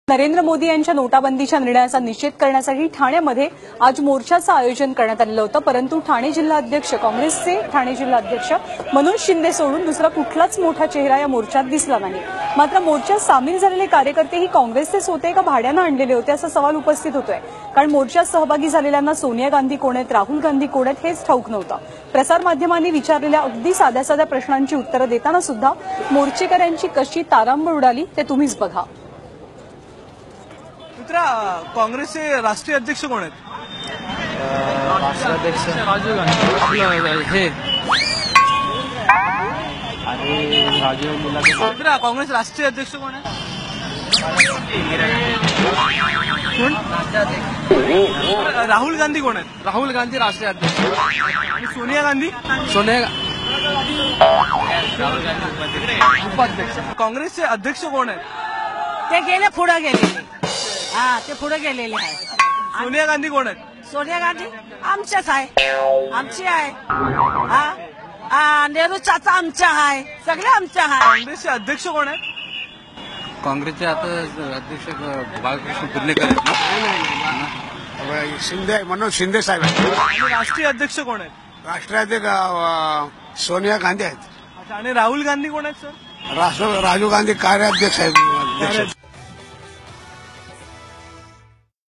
नरेंद्र मोदी यांच्या नोटाबंदीच्या निर्णयाचा निषेध करण्यासाठी ठाण्यामध्ये आज मोर्चाचं आयोजन करण्यात आलेलं होतं, परंतु ठाणे जिल्हा अध्यक्ष काँग्रेसचे ठाणे जिल्हा अध्यक्ष मनोज शिंदे सोडून दुसरा कुठलाच मोठा चेहरा या मोर्चात दिसला नाही। मात्र मोर्चात सामील झालेले कार्यकर्ते ही काँग्रेसचेच होते का भाड्यानं आणलेले होते असा सवाल उपस्थित होतोय। कारण मोर्चात सहभागी झालेल्यांना सोनिया गांधी कोण आहेत, राहुल गांधी कोण आहेत हेच ठाऊक नव्हतं। प्रसारमाध्यमांनी विचारलेल्या अगदी साध्या साध्या प्रश्नांची उत्तरं देताना सुद्धा मोर्चेकऱ्यांची कशी तारांबळ उडाली ते तुम्हीच बघा। मित्रा, काँग्रेसचे राष्ट्रीय अध्यक्ष कोण आहेत? राष्ट्राध्यक्ष राजीव गांधी हे आणि राजीव मित्रा, काँग्रेस राष्ट्रीय अध्यक्ष कोण आहेत? राहुल गांधी कोण आहेत? राहुल गांधी राष्ट्रीय अध्यक्ष आणि सोनिया गांधी सोनिया उपाध्यक्ष। काँग्रेसचे अध्यक्ष कोण आहेत? ते गेले पुढे गेलेले, ते पुढे गेलेले आहे। सोनिया गांधी कोण आहेत? सोनिया गांधी आमच्याच आहे, आमची आहे। नेहरू चाचा आमच्या आहे, सगळे आमच्या आहे। काँग्रेसचे अध्यक्ष कोण आहेत? काँग्रेसचे आता अध्यक्ष बाळकृष्ण पुर्णेकर शिंदे, मनोज शिंदे साहेब आहेत। आणि राष्ट्रीय अध्यक्ष कोण आहेत? राष्ट्राध्यक्ष सोनिया गांधी आहेत। अच्छा, आणि राहुल गांधी कोण आहेत सर? राजीव गांधी कार्याध्यक्ष आहेत।